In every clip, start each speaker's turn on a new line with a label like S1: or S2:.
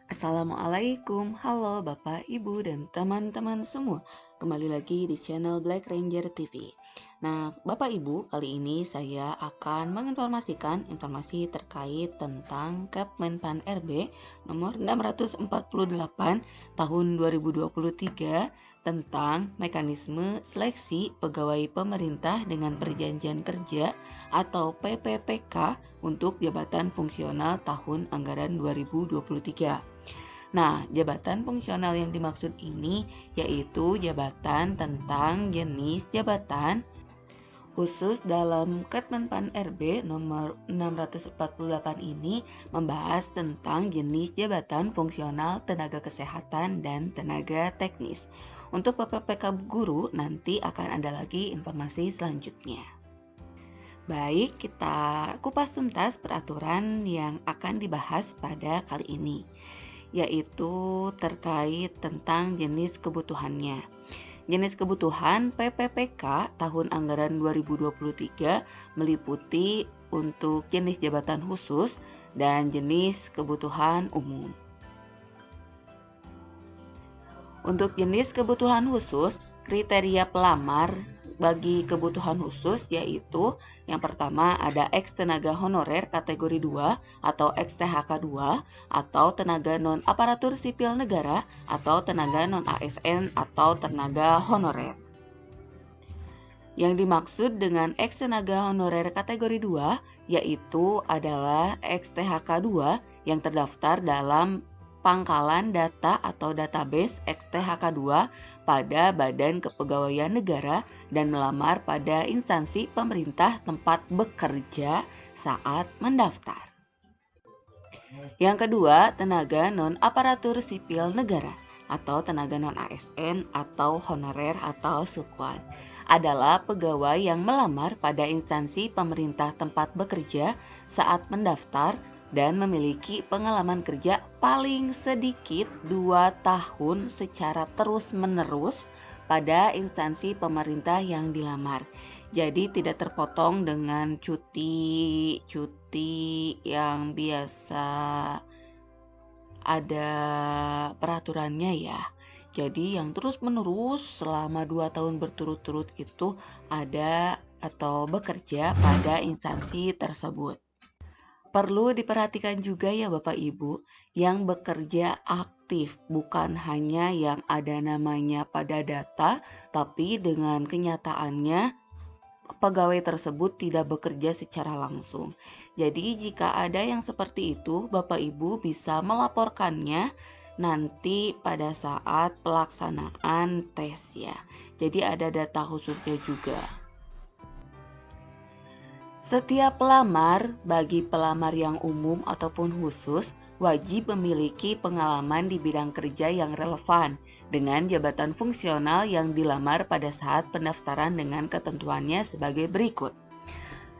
S1: Assalamualaikum, halo Bapak, Ibu, dan teman-teman semua. Kembali lagi di channel Black Ranger TV. Nah, Bapak Ibu, kali ini saya akan menginformasikan informasi terkait tentang Kepmenpan RB nomor 648 tahun 2023 tentang mekanisme seleksi pegawai pemerintah dengan perjanjian kerja atau PPPK untuk jabatan fungsional tahun anggaran 2023. Nah, jabatan fungsional yang dimaksud ini yaitu jabatan tentang jenis jabatan khusus dalam Kepmenpan RB nomor 648 ini membahas tentang jenis jabatan fungsional tenaga kesehatan dan tenaga teknis. Untuk PPPK guru nanti akan ada lagi informasi selanjutnya. Baik, kita kupas tuntas peraturan yang akan dibahas pada kali ini, yaitu terkait tentang jenis kebutuhannya. Jenis kebutuhan PPPK tahun anggaran 2023 meliputi untuk jenis jabatan khusus dan jenis kebutuhan umum. Untuk jenis kebutuhan khusus, kriteria pelamar bagi kebutuhan khusus yaitu yang pertama ada ex tenaga honorer kategori 2 atau ex THK 2 atau tenaga non aparatur sipil negara atau tenaga non ASN atau tenaga honorer. Yang dimaksud dengan ex tenaga honorer kategori 2 yaitu adalah ex THK 2 yang terdaftar dalam pangkalan data atau database XTHK 2 pada Badan Kepegawaian Negara dan melamar pada instansi pemerintah tempat bekerja saat mendaftar. Yang kedua, tenaga non-aparatur sipil negara atau tenaga non-ASN atau honorer atau sukuan adalah pegawai yang melamar pada instansi pemerintah tempat bekerja saat mendaftar dan memiliki pengalaman kerja paling sedikit 2 tahun secara terus-menerus pada instansi pemerintah yang dilamar. Jadi tidak terpotong dengan cuti yang biasa ada peraturannya ya. Jadi yang terus-menerus selama 2 tahun berturut-turut itu ada atau bekerja pada instansi tersebut. Perlu diperhatikan juga ya Bapak Ibu, yang bekerja aktif bukan hanya yang ada namanya pada data, tapi dengan kenyataannya pegawai tersebut tidak bekerja secara langsung. Jadi jika ada yang seperti itu, Bapak Ibu bisa melaporkannya nanti pada saat pelaksanaan tes ya. Jadi ada data khususnya juga. Setiap pelamar, bagi pelamar yang umum ataupun khusus, wajib memiliki pengalaman di bidang kerja yang relevan dengan jabatan fungsional yang dilamar pada saat pendaftaran dengan ketentuannya sebagai berikut.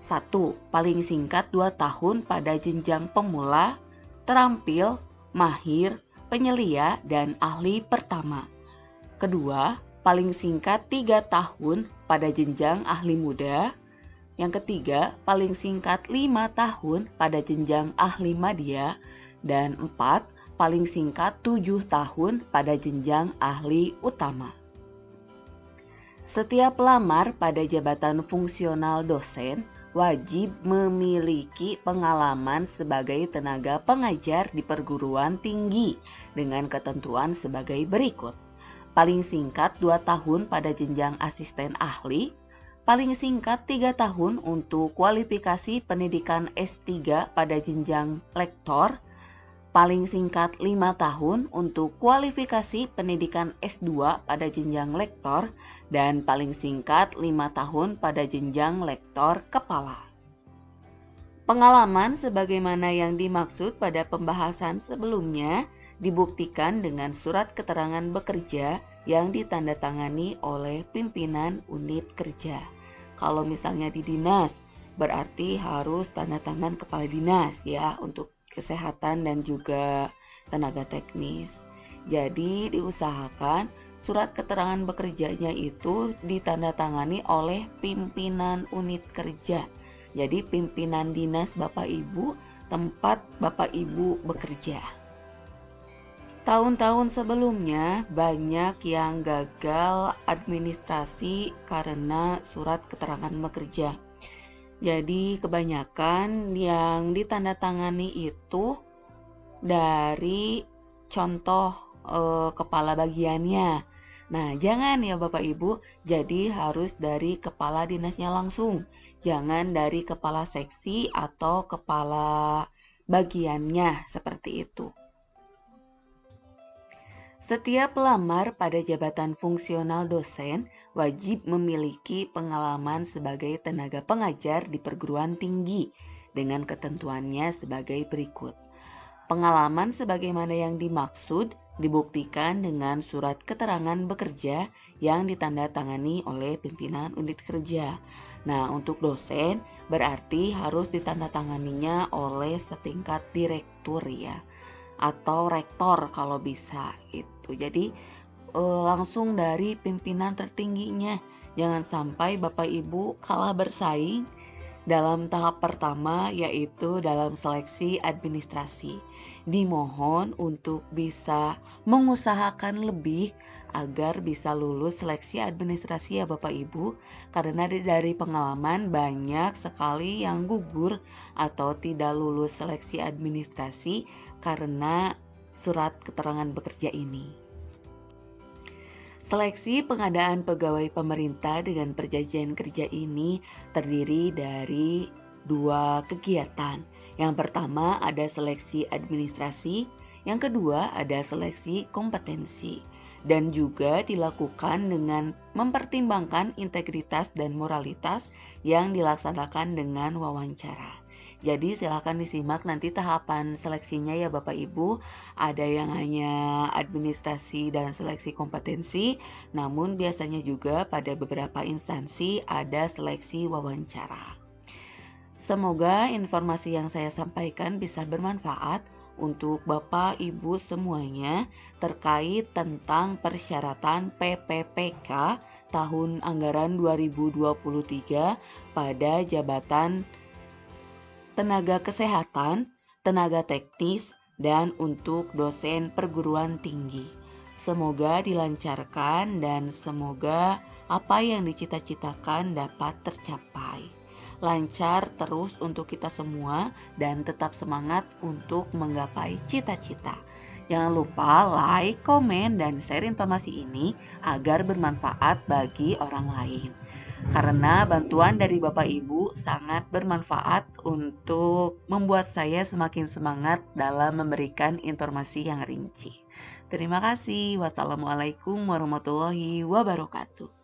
S1: 1. Paling singkat 2 tahun pada jenjang pemula, terampil, mahir, penyelia, dan ahli pertama. Kedua, paling singkat 3 tahun pada jenjang ahli muda. Yang ketiga, paling singkat 5 tahun pada jenjang ahli madya. Dan 4, paling singkat 7 tahun pada jenjang ahli utama. Setiap pelamar pada jabatan fungsional dosen wajib memiliki pengalaman sebagai tenaga pengajar di perguruan tinggi dengan ketentuan sebagai berikut. Paling singkat 2 tahun pada jenjang asisten ahli. Paling singkat 3 tahun untuk kualifikasi pendidikan S3 pada jenjang lektor. Paling singkat 5 tahun untuk kualifikasi pendidikan S2 pada jenjang lektor. Dan paling singkat 5 tahun pada jenjang lektor kepala. Pengalaman sebagaimana yang dimaksud pada pembahasan sebelumnya dibuktikan dengan surat keterangan bekerja yang ditandatangani oleh pimpinan unit kerja. Kalau misalnya di dinas, berarti harus tanda tangan kepala dinas ya untuk kesehatan dan juga tenaga teknis. Jadi diusahakan surat keterangan bekerjanya itu ditandatangani oleh pimpinan unit kerja. Jadi pimpinan dinas Bapak Ibu tempat Bapak Ibu bekerja. Tahun-tahun sebelumnya banyak yang gagal administrasi karena surat keterangan bekerja. Jadi kebanyakan yang ditandatangani itu dari contoh kepala bagiannya. Nah, jangan ya Bapak Ibu, jadi harus dari kepala dinasnya langsung. Jangan dari kepala seksi atau kepala bagiannya seperti itu. Setiap pelamar pada jabatan fungsional dosen wajib memiliki pengalaman sebagai tenaga pengajar di perguruan tinggi dengan ketentuannya sebagai berikut. Pengalaman sebagaimana yang dimaksud dibuktikan dengan surat keterangan bekerja yang ditandatangani oleh pimpinan unit kerja. Nah, untuk dosen berarti harus ditandatanganinya oleh setingkat direktur ya, atau rektor kalau bisa itu. Jadi langsung dari pimpinan tertingginya. Jangan sampai Bapak Ibu kalah bersaing dalam tahap pertama, yaitu dalam seleksi administrasi. Dimohon untuk bisa mengusahakan lebih agar bisa lulus seleksi administrasi ya Bapak Ibu, karena dari pengalaman banyak sekali yang gugur atau tidak lulus seleksi administrasi karena surat keterangan bekerja ini. Seleksi pengadaan pegawai pemerintah dengan perjanjian kerja ini terdiri dari 2 kegiatan. Yang pertama ada seleksi administrasi, yang kedua ada seleksi kompetensi. Dan juga dilakukan dengan mempertimbangkan integritas dan moralitas yang dilaksanakan dengan wawancara. Jadi silahkan disimak nanti tahapan seleksinya ya Bapak Ibu. Ada yang hanya administrasi dan seleksi kompetensi, namun biasanya juga pada beberapa instansi ada seleksi wawancara. Semoga informasi yang saya sampaikan bisa bermanfaat untuk Bapak Ibu semuanya terkait tentang persyaratan PPPK tahun anggaran 2023 pada jabatan tenaga kesehatan, tenaga teknis, dan untuk dosen perguruan tinggi. Semoga dilancarkan dan semoga apa yang dicita-citakan dapat tercapai. Lancar terus untuk kita semua dan tetap semangat untuk menggapai cita-cita. Jangan lupa like, komen, dan share informasi ini agar bermanfaat bagi orang lain. Karena bantuan dari Bapak Ibu sangat bermanfaat untuk membuat saya semakin semangat dalam memberikan informasi yang rinci. Terima kasih. Wassalamualaikum warahmatullahi wabarakatuh.